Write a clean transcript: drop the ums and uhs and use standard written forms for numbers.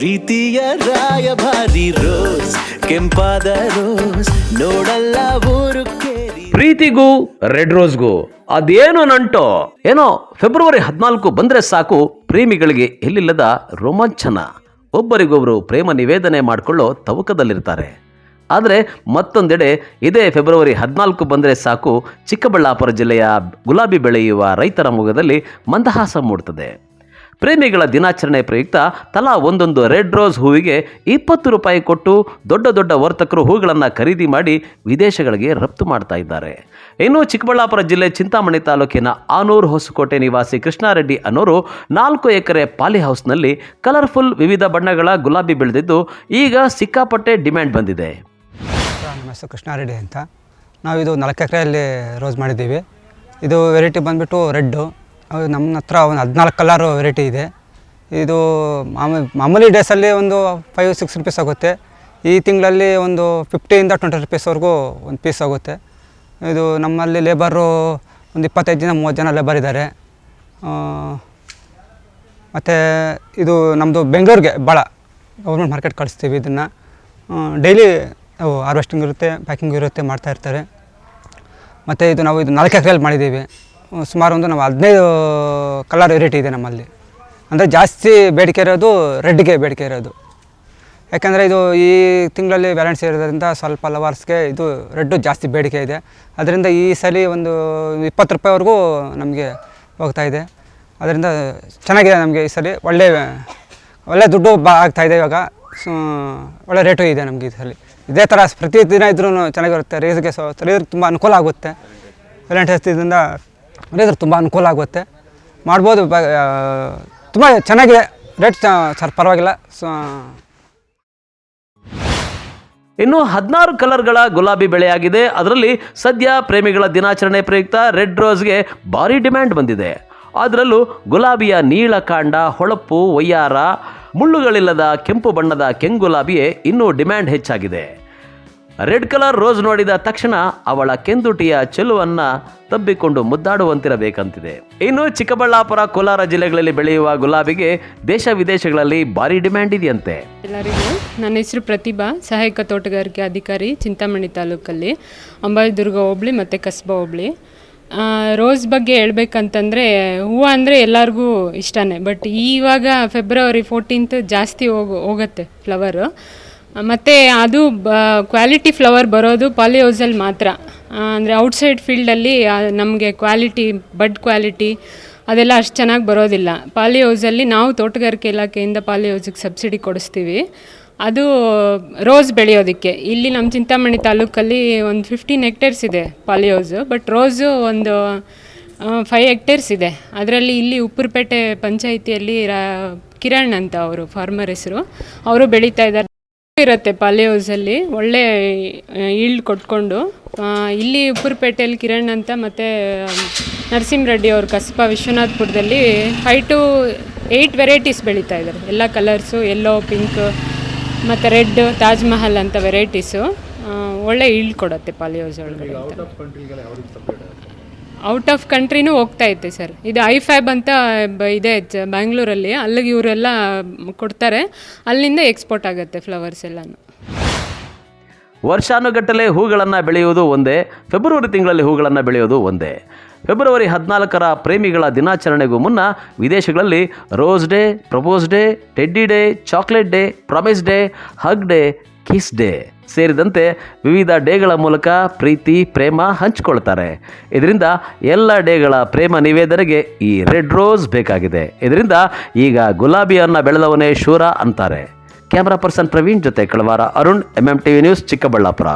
ಪ್ರೀತಿಯ ರಾಯಭಾರಿ rose ಕೆಂಪಾದ rose ನೋಡಲ್ಲ ಊರು ಕೇರಿ. ಪ್ರೀತಿಗೂ ರೆಡ್ ರೋಸ್ಗೂ ಅದೇನೋ ನಂಟೋ ಏನೋ. ಫೆಬ್ರವರಿ 14 ಬಂದ್ರೆ ಸಾಕು ಪ್ರೇಮಿಗಳಿಗೆ ಎಲ್ಲಿಲ್ಲದ ರೋಮಾಂಚನ. ಒಬ್ಬರಿಗೊಬ್ಬರು ಪ್ರೇಮ ನಿವೇದನೆ ಮಾಡಿಕೊಳ್ಳೋ ತವಕದಲ್ಲಿರ್ತಾರೆ. ಆದರೆ ಮತ್ತೊಂದೆಡೆ ಇದೇ ಫೆಬ್ರವರಿ 14 ಬಂದರೆ ಸಾಕು ಚಿಕ್ಕಬಳ್ಳಾಪುರ ಜಿಲ್ಲೆಯ ಗುಲಾಬಿ ಬೆಳೆಯುವ ರೈತರ ಮೊಗದಲ್ಲಿ ಮಂದಹಾಸ ಮೂಡುತ್ತದೆ. ಪ್ರೇಮಿಗಳ ದಿನಾಚರಣೆ ಪ್ರಯುಕ್ತ ತಲಾ ಒಂದೊಂದು ರೆಡ್ ರೋಸ್ ಹೂವಿಗೆ 20 ರೂಪಾಯಿ ಕೊಟ್ಟು ದೊಡ್ಡ ದೊಡ್ಡ ವರ್ತಕರು ಹೂಗಳನ್ನು ಖರೀದಿ ಮಾಡಿ ವಿದೇಶಗಳಿಗೆ ರಫ್ತು ಮಾಡ್ತಾ ಇದ್ದಾರೆ. ಇನ್ನು ಚಿಕ್ಕಬಳ್ಳಾಪುರ ಜಿಲ್ಲೆ ಚಿಂತಾಮಣಿ ತಾಲೂಕಿನ ಆನೂರು ಹೊಸಕೋಟೆ ನಿವಾಸಿ ಕೃಷ್ಣಾರೆಡ್ಡಿ ಅನ್ನೋರು 4 ಎಕರೆ ಪಾಲಿ ಹೌಸ್ನಲ್ಲಿ ಕಲರ್ಫುಲ್ ವಿವಿಧ ಬಣ್ಣಗಳ ಗುಲಾಬಿ ಬೆಳೆದಿದ್ದು ಈಗ ಸಿಕ್ಕಾಪಟ್ಟೆ ಡಿಮ್ಯಾಂಡ್ ಬಂದಿದೆ. ನಮ್ಮ ಹೆಸರು ಕೃಷ್ಣಾರೆಡ್ಡಿ ಅಂತ. ನಾವಿದು 4 ಎಕರೆಯಲ್ಲಿ ರೋಸ್ ಮಾಡಿದ್ದೀವಿ. ಇದು ವೆರೈಟಿ ಬಂದುಬಿಟ್ಟು ರೆಡ್ಡು. ನಮ್ಮ ಹತ್ರ ಒಂದು 14 ಕಲರು ವೆರೈಟಿ ಇದೆ. ಇದು ಮಾಮೂಲಿ ಡೇಸಲ್ಲಿ ಒಂದು 5-6 ರುಪೀಸ್ ಆಗುತ್ತೆ. ಈ ತಿಂಗಳಲ್ಲಿ ಒಂದು 50 to 20 ರೂಪೀಸ್ವರೆಗೂ ಒಂದು ಪೀಸ್ ಆಗುತ್ತೆ. ಇದು ನಮ್ಮಲ್ಲಿ ಲೇಬರು ಒಂದು 25-30 ಜನ ಲೇಬರ್ ಇದ್ದಾರೆ. ಮತ್ತು ಇದು ನಮ್ಮದು ಬೆಂಗಳೂರಿಗೆ ಭಾಳ ಗೌರ್ಮೆಂಟ್ ಮಾರ್ಕೆಟ್ ಕಳಿಸ್ತೀವಿ. ಇದನ್ನು ಡೈಲಿ ಹಾರ್ವೆಸ್ಟಿಂಗ್ ಇರುತ್ತೆ, ಪ್ಯಾಕಿಂಗ್ ಇರುತ್ತೆ, ಮಾಡ್ತಾಯಿರ್ತಾರೆ. ಮತ್ತು ಇದು ನಾವು 4 ಎಕರೆಯಲ್ಲಿ ಮಾಡಿದ್ದೀವಿ. ಸುಮಾರು ಒಂದು ನಾವು 15 ಕಲರ್ ವೆರೈಟಿ ಇದೆ ನಮ್ಮಲ್ಲಿ. ಅಂದರೆ ಜಾಸ್ತಿ ಬೇಡಿಕೆ ಇರೋದು ರೆಡ್ಗೆ ಬೇಡಿಕೆ ಇರೋದು. ಯಾಕೆಂದರೆ ಇದು ಈ ತಿಂಗಳಲ್ಲಿ ವ್ಯಾಲೆಂಟ್ಸ್ ಇರೋದ್ರಿಂದ ಸ್ವಲ್ಪ ಲವರ್ಸ್ಗೆ ಇದು ರೆಡ್ಡು ಜಾಸ್ತಿ ಬೇಡಿಕೆ ಇದೆ. ಅದರಿಂದ ಈ ಸಲ ಒಂದು 20 ರೂಪಾಯಿವರೆಗೂ ನಮಗೆ ಹೋಗ್ತಾಯಿದೆ. ಅದರಿಂದ ಚೆನ್ನಾಗಿದೆ ನಮಗೆ ಈ ಸಲ. ಒಳ್ಳೆ ದುಡ್ಡು ಆಗ್ತಾಯಿದೆ ಇವಾಗ. ಒಳ್ಳೆ ರೇಟು ಇದೆ ನಮಗೆ ಈ ಸಲ. ಇದೇ ಥರ ಪ್ರತಿದಿನ ಇದ್ರೂ ಚೆನ್ನಾಗಿರುತ್ತೆ. ರೈಸ್ಗೆ ರೈಸ್ರಿಗೆ ತುಂಬ ಅನುಕೂಲ ಆಗುತ್ತೆ. ವ್ಯಾಲೆಂಟೈನ್ಸ್ ಇದರಿಂದ ರೈಸ್ರಿಗೆ ತುಂಬ ಅನುಕೂಲ ಆಗುತ್ತೆ, ಮಾಡ್ಬೋದು. ತುಂಬ ಚೆನ್ನಾಗಿದೆ ರೇಟ್ ಸರ್, ಪರವಾಗಿಲ್ಲ. ಇನ್ನು 16 ಕಲರ್ಗಳ ಗುಲಾಬಿ ಬೆಳೆಯಾಗಿದೆ. ಅದರಲ್ಲಿ ಸದ್ಯ ಪ್ರೇಮಿಗಳ ದಿನಾಚರಣೆ ಪ್ರಯುಕ್ತ ರೆಡ್ ರೋಸ್ಗೆ ಭಾರಿ ಡಿಮ್ಯಾಂಡ್ ಬಂದಿದೆ. ಅದರಲ್ಲೂ ಗುಲಾಬಿಯ ನೀಳಕಾಂಡ, ಹೊಳಪು, ವಯ್ಯಾರ, ಮುಳ್ಳುಗಳಿಲ್ಲದ ಕೆಂಪು ಬಣ್ಣದ ಕೆಂಗುಲಾಬಿಯೇ ಇನ್ನೂ ಡಿಮ್ಯಾಂಡ್ ಹೆಚ್ಚಾಗಿದೆ. ರೆಡ್ ಕಲರ್ ರೋಸ್ ನೋಡಿದ ತಕ್ಷಣ ಅವಳ ಕೆಂದುಟಿಯ ಚೆಲುವನ್ನು ತಬ್ಬಿಕೊಂಡು ಮುದ್ದಾಡುವಂತಿರಬೇಕಂತಿದೆ. ಇನ್ನು ಚಿಕ್ಕಬಳ್ಳಾಪುರ, ಕೋಲಾರ ಜಿಲ್ಲೆಗಳಲ್ಲಿ ಬೆಳೆಯುವ ಗುಲಾಬಿಗೆ ದೇಶ ವಿದೇಶಗಳಲ್ಲಿ ಭಾರಿ ಡಿಮ್ಯಾಂಡ್ ಇದೆಯಂತೆ. ಎಲ್ಲರಿಗೂ ನನ್ನ ಹೆಸರು ಪ್ರತಿಭಾ, ಸಹಾಯಕ ತೋಟಗಾರಿಕೆ ಅಧಿಕಾರಿ, ಚಿಂತಾಮಣಿ ತಾಲೂಕಲ್ಲಿ, ಅಂಬಾಜಿದುರ್ಗ ಹೋಬಳಿ ಮತ್ತು ಕಸ್ಬಾ ಹೋಬಳಿ. ರೋಸ್ ಬಗ್ಗೆ ಹೇಳ್ಬೇಕಂತಂದರೆ, ಹೂವು ಅಂದರೆ ಎಲ್ಲರಿಗೂ ಇಷ್ಟನೇ. ಬಟ್ ಇವಾಗ ಫೆಬ್ರವರಿ 14 ಜಾಸ್ತಿ ಹೋಗುತ್ತೆ ಫ್ಲವರು. ಮತ್ತು ಅದು ಕ್ವಾಲಿಟಿ ಫ್ಲವರ್ ಬರೋದು ಪಾಲಿ ಹೌಸಲ್ಲಿ ಮಾತ್ರ. ಅಂದರೆ ಔಟ್ಸೈಡ್ ಫೀಲ್ಡಲ್ಲಿ ನಮಗೆ ಕ್ವಾಲಿಟಿ, ಬಡ್ ಕ್ವಾಲಿಟಿ ಅದೆಲ್ಲ ಅಷ್ಟು ಚೆನ್ನಾಗಿ ಬರೋದಿಲ್ಲ. ಪಾಲಿ ಹೌಸಲ್ಲಿ ನಾವು ತೋಟಗಾರಿಕೆ ಇಲಾಖೆಯಿಂದ ಪಾಲಿ ಹೌಸಿಗೆ ಸಬ್ಸಿಡಿ ಕೊಡಿಸ್ತೀವಿ. ಅದು ರೋಸ್ ಬೆಳೆಯೋದಕ್ಕೆ. ಇಲ್ಲಿ ನಮ್ಮ ಚಿಂತಾಮಣಿ ತಾಲೂಕಲ್ಲಿ ಒಂದು 15 ಹೆಕ್ಟೇರ್ಸ್ ಇದೆ ಪಾಲಿ ಹೌಸು. ಬಟ್ ರೋಸು ಒಂದು 5 ಹೆಕ್ಟೇರ್ಸ್ ಇದೆ. ಅದರಲ್ಲಿ ಇಲ್ಲಿ ಉಪ್ಪುರಪೇಟೆ ಪಂಚಾಯಿತಿಯಲ್ಲಿ ಕಿರಣ್ ಅಂತ ಅವರು ಫಾರ್ಮರ್ ಹೆಸರು, ಅವರು ಬೆಳೀತಾ ಇದ್ದಾರೆ. ಇರುತ್ತೆ ಪಾಲಿ ಹೌಸಲ್ಲಿ ಒಳ್ಳೆ ಈಲ್ಡ್ ಕೊಟ್ಕೊಂಡು. ಇಲ್ಲಿ ಉಪ್ಪುರಪೇಟೆಯಲ್ಲಿ ಕಿರಣ್ ಅಂತ ಮತ್ತು ನರಸಿಂಹರೆಡ್ಡಿ ಅವರು ಕಸ್ಬಾ ವಿಶ್ವನಾಥ್ಪುರದಲ್ಲಿ 5 to 8 ವೆರೈಟೀಸ್ ಬೆಳೀತಾ ಇದ್ದಾರೆ. ಎಲ್ಲ ಕಲರ್ಸು, ಯೆಲ್ಲೋ, ಪಿಂಕ್ ಮತ್ತು ರೆಡ್, ತಾಜ್ ಮಹಲ್ ಅಂತ ವೆರೈಟೀಸು ಒಳ್ಳೆ ಈಲ್ಡ್ ಕೊಡುತ್ತೆ ಪಾಲಿ ಹೌಸ್ ಒಳಗಡೆ. ಔಟ್ ಆಫ್ ಕಂಟ್ರಿನೂ ಹೋಗ್ತಾ ಇತ್ತೆ ಸರ್. ಇದು ಐಫ್ಯಾಬ್ ಅಂತ ಇದೆ ಬ್ಯಾಂಗ್ಳೂರಲ್ಲಿ, ಅಲ್ಲಿಗೆ ಇವರೆಲ್ಲ ಕೊಡ್ತಾರೆ. ಅಲ್ಲಿಂದ ಎಕ್ಸ್ಪೋರ್ಟ್ ಆಗುತ್ತೆ ಫ್ಲವರ್ಸ್ ಎಲ್ಲನೂ. ವರ್ಷಾನುಗಟ್ಟಲೆ ಹೂಗಳನ್ನು ಬೆಳೆಯುವುದು ಒಂದೇ, ಫೆಬ್ರವರಿ ತಿಂಗಳಲ್ಲಿ ಹೂಗಳನ್ನು ಬೆಳೆಯೋದು ಒಂದೇ. ಫೆಬ್ರವರಿ 14 ಪ್ರೇಮಿಗಳ ದಿನಾಚರಣೆಗೂ ಮುನ್ನ ವಿದೇಶಗಳಲ್ಲಿ rose day, propose day, teddy day, chocolate day, promise day, hug day, kiss day ಸೇರಿದಂತೆ ವಿವಿಧ ಡೇಗಳ ಮೂಲಕ ಪ್ರೀತಿ, ಪ್ರೇಮ ಹಂಚಿಕೊಳ್ತಾರೆ. ಇದರಿಂದ ಎಲ್ಲ ಡೇಗಳ ಪ್ರೇಮ ನಿವೇದನೆಗೆ ಈ ರೆಡ್ ರೋಸ್ ಬೇಕಾಗಿದೆ. ಇದರಿಂದ ಈಗ ಗುಲಾಬಿಯನ್ನು ಬೆಳೆದವನೇ ಶೂರ ಅಂತಾರೆ. ಕ್ಯಾಮರಾ ಪರ್ಸನ್ ಪ್ರವೀಣ್ ಜೊತೆ ಕಳವಾರ ಅರುಣ್, MMTV ನ್ಯೂಸ್, ಚಿಕ್ಕಬಳ್ಳಾಪುರ.